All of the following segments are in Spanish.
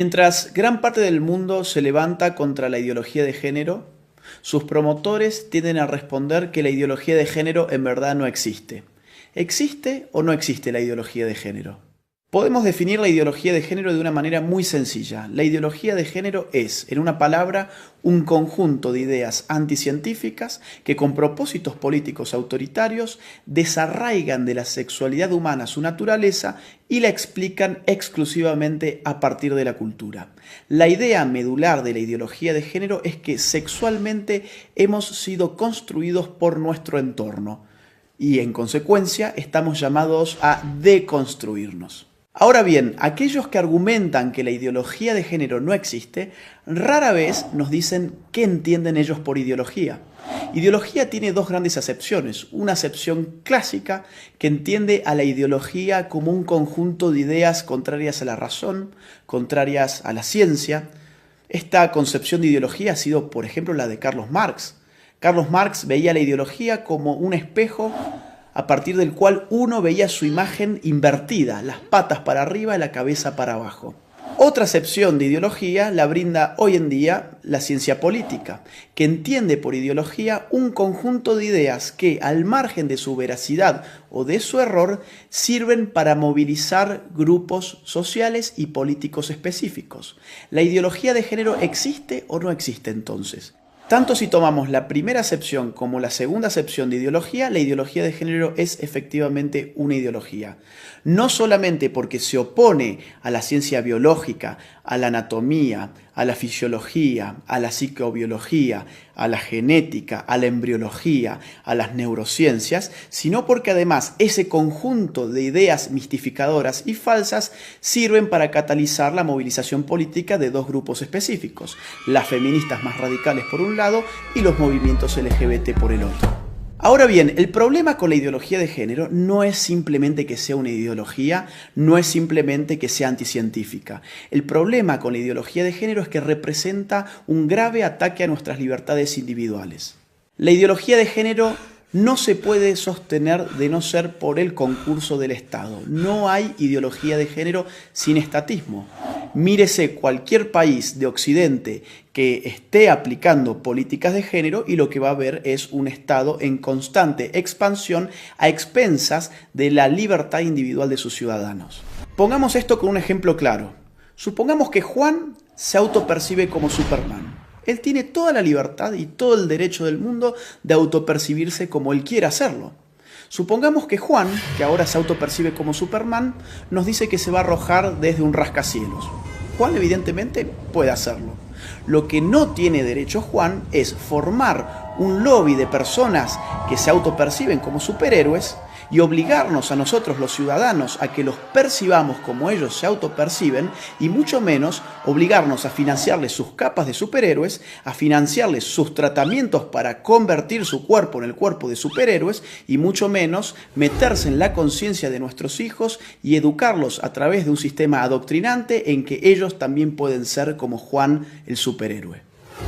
Mientras gran parte del mundo se levanta contra la ideología de género, sus promotores tienden a responder que la ideología de género en verdad no existe. ¿Existe o no existe la ideología de género? Podemos definir la ideología de género de una manera muy sencilla. La ideología de género es, en una palabra, un conjunto de ideas anticientíficas que con propósitos políticos autoritarios desarraigan de la sexualidad humana su naturaleza y la explican exclusivamente a partir de la cultura. La idea medular de la ideología de género es que sexualmente hemos sido construidos por nuestro entorno y en consecuencia estamos llamados a deconstruirnos. Ahora bien, aquellos que argumentan que la ideología de género no existe, rara vez nos dicen qué entienden ellos por ideología. Ideología tiene dos grandes acepciones. Una acepción clásica que entiende a la ideología como un conjunto de ideas contrarias a la razón, contrarias a la ciencia. Esta concepción de ideología ha sido, por ejemplo, la de Carlos Marx. Carlos Marx veía la ideología como un espejo a partir del cual uno veía su imagen invertida, las patas para arriba y la cabeza para abajo. Otra acepción de ideología la brinda hoy en día la ciencia política, que entiende por ideología un conjunto de ideas que, al margen de su veracidad o de su error, sirven para movilizar grupos sociales y políticos específicos. ¿La ideología de género existe o no existe entonces? Tanto si tomamos la primera acepción como la segunda acepción de ideología, la ideología de género es efectivamente una ideología. No solamente porque se opone a la ciencia biológica, a la anatomía, a la fisiología, a la psicobiología, a la genética, a la embriología, a las neurociencias, sino porque además ese conjunto de ideas mistificadoras y falsas sirven para catalizar la movilización política de dos grupos específicos, las feministas más radicales por un lado y los movimientos LGBT por el otro. Ahora bien, el problema con la ideología de género no es simplemente que sea una ideología, no es simplemente que sea anticientífica. El problema con la ideología de género es que representa un grave ataque a nuestras libertades individuales. La ideología de género no se puede sostener de no ser por el concurso del Estado. No hay ideología de género sin estatismo. Mírese cualquier país de Occidente que esté aplicando políticas de género y lo que va a ver es un Estado en constante expansión a expensas de la libertad individual de sus ciudadanos. Pongamos esto con un ejemplo claro. Supongamos que Juan se autopercibe como Superman. Él tiene toda la libertad y todo el derecho del mundo de autopercibirse como él quiera hacerlo. Supongamos que Juan, que ahora se autopercibe como Superman, nos dice que se va a arrojar desde un rascacielos. Juan evidentemente puede hacerlo. Lo que no tiene derecho Juan es formar un lobby de personas que se autoperciben como superhéroes y obligarnos a nosotros los ciudadanos a que los percibamos como ellos se autoperciben y mucho menos obligarnos a financiarles sus capas de superhéroes, a financiarles sus tratamientos para convertir su cuerpo en el cuerpo de superhéroes y mucho menos meterse en la conciencia de nuestros hijos y educarlos a través de un sistema adoctrinante en que ellos también pueden ser como Juan el superhéroe.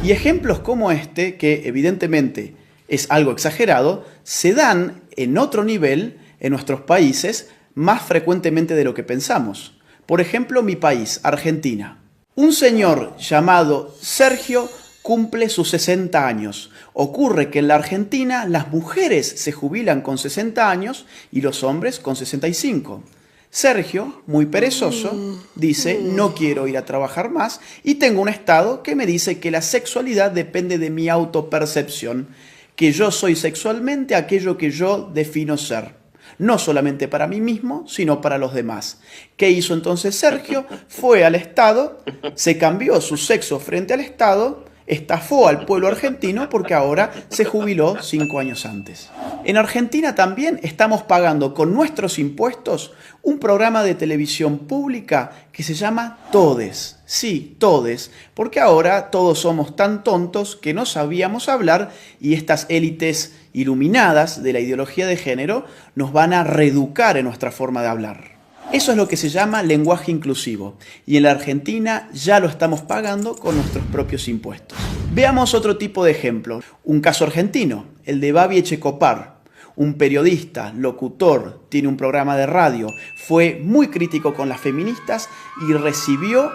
Y ejemplos como este, que evidentemente es algo exagerado, se dan en otro nivel en nuestros países más frecuentemente de lo que pensamos. Por ejemplo, mi país, Argentina. Un señor llamado Sergio cumple sus 60 años. Ocurre que en la Argentina las mujeres se jubilan con 60 años y los hombres con 65. Sergio, muy perezoso, dice: no quiero ir a trabajar más y tengo un estado que me dice que la sexualidad depende de mi autopercepción, que yo soy sexualmente aquello que yo defino ser, no solamente para mí mismo, sino para los demás. ¿Qué hizo entonces Sergio? Fue al Estado, se cambió su sexo frente al Estado, estafó al pueblo argentino porque ahora se jubiló 5 años antes. En Argentina también estamos pagando con nuestros impuestos un programa de televisión pública que se llama Todes. Sí, Todes, porque ahora todos somos tan tontos que no sabíamos hablar y estas élites iluminadas de la ideología de género nos van a reeducar en nuestra forma de hablar. Eso es lo que se llama lenguaje inclusivo y en la Argentina ya lo estamos pagando con nuestros propios impuestos. Veamos otro tipo de ejemplo, un caso argentino, el de Babi Echecopar. Un periodista, locutor, tiene un programa de radio, fue muy crítico con las feministas y recibió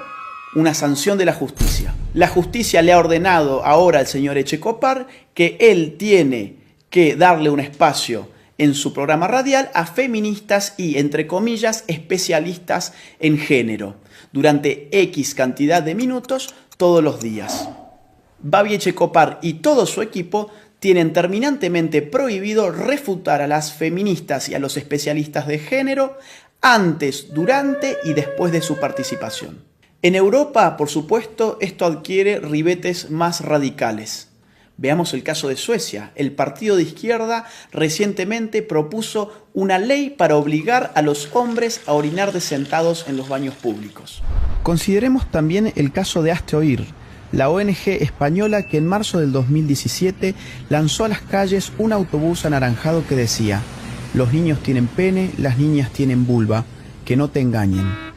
una sanción de la justicia. La justicia le ha ordenado ahora al señor Echecopar que él tiene que darle un espacio en su programa radial a feministas y, entre comillas, especialistas en género, durante X cantidad de minutos todos los días. Babi Echecopar y todo su equipo tienen terminantemente prohibido refutar a las feministas y a los especialistas de género antes, durante y después de su participación. En Europa, por supuesto, esto adquiere ribetes más radicales. Veamos el caso de Suecia. El partido de izquierda recientemente propuso una ley para obligar a los hombres a orinar de sentados en los baños públicos. Consideremos también el caso de Hazte Oír, la ONG española que en marzo del 2017 lanzó a las calles un autobús anaranjado que decía: los niños tienen pene, las niñas tienen vulva, que no te engañen.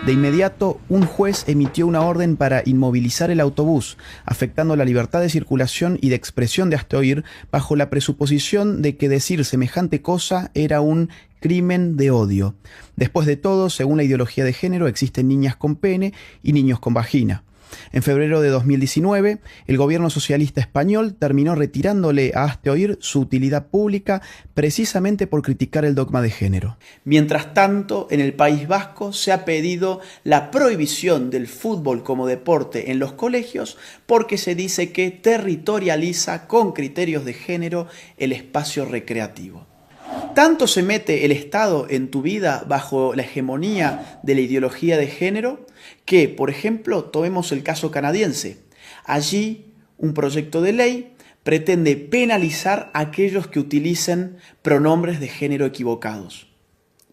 De inmediato, un juez emitió una orden para inmovilizar el autobús, afectando la libertad de circulación y de expresión de Hazte Oír, bajo la presuposición de que decir semejante cosa era un crimen de odio. Después de todo, según la ideología de género, existen niñas con pene y niños con vagina. En febrero de 2019, el gobierno socialista español terminó retirándole a Hazte Oír su utilidad pública precisamente por criticar el dogma de género. Mientras tanto, en el País Vasco se ha pedido la prohibición del fútbol como deporte en los colegios porque se dice que territorializa con criterios de género el espacio recreativo. ¿Tanto se mete el Estado en tu vida bajo la hegemonía de la ideología de género que, por ejemplo, tomemos el caso canadiense? Allí, un proyecto de ley pretende penalizar a aquellos que utilicen pronombres de género equivocados.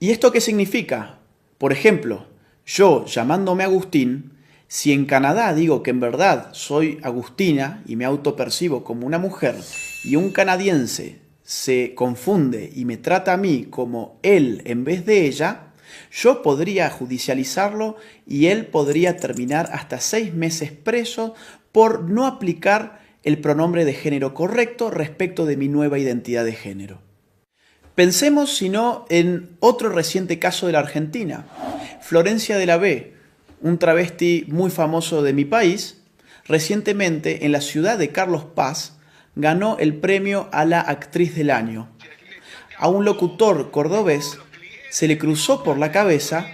¿Y esto qué significa? Por ejemplo, yo, llamándome Agustín, si en Canadá digo que en verdad soy Agustina y me autopercibo como una mujer, y un canadiense se confunde y me trata a mí como él en vez de ella, yo podría judicializarlo y él podría terminar hasta 6 meses preso por no aplicar el pronombre de género correcto respecto de mi nueva identidad de género. Pensemos, si no, en otro reciente caso de la Argentina. Florencia de la B, un travesti muy famoso de mi país, recientemente en la ciudad de Carlos Paz, ganó el premio a la actriz del año. A un locutor cordobés se le cruzó por la cabeza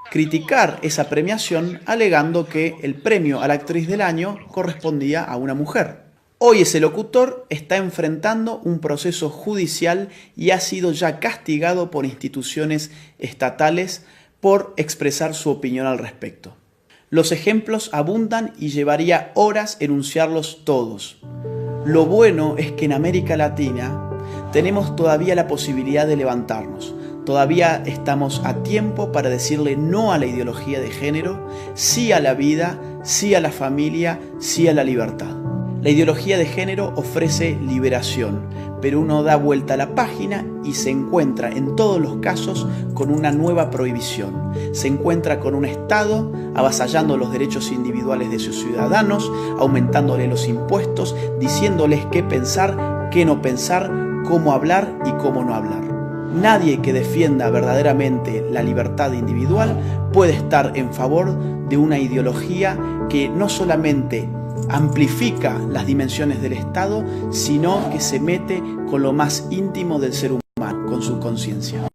criticar esa premiación alegando que el premio a la actriz del año correspondía a una mujer. Hoy ese locutor está enfrentando un proceso judicial y ha sido ya castigado por instituciones estatales por expresar su opinión al respecto. Los ejemplos abundan y llevaría horas enunciarlos todos. Lo bueno es que en América Latina tenemos todavía la posibilidad de levantarnos. Todavía estamos a tiempo para decirle no a la ideología de género, sí a la vida, sí a la familia, sí a la libertad. La ideología de género ofrece liberación, pero uno da vuelta a la página y se encuentra en todos los casos con una nueva prohibición. Se encuentra con un Estado avasallando los derechos individuales de sus ciudadanos, aumentándole los impuestos, diciéndoles qué pensar, qué no pensar, cómo hablar y cómo no hablar. Nadie que defienda verdaderamente la libertad individual puede estar en favor de una ideología que no solamente amplifica las dimensiones del Estado, sino que se mete con lo más íntimo del ser humano, con su conciencia.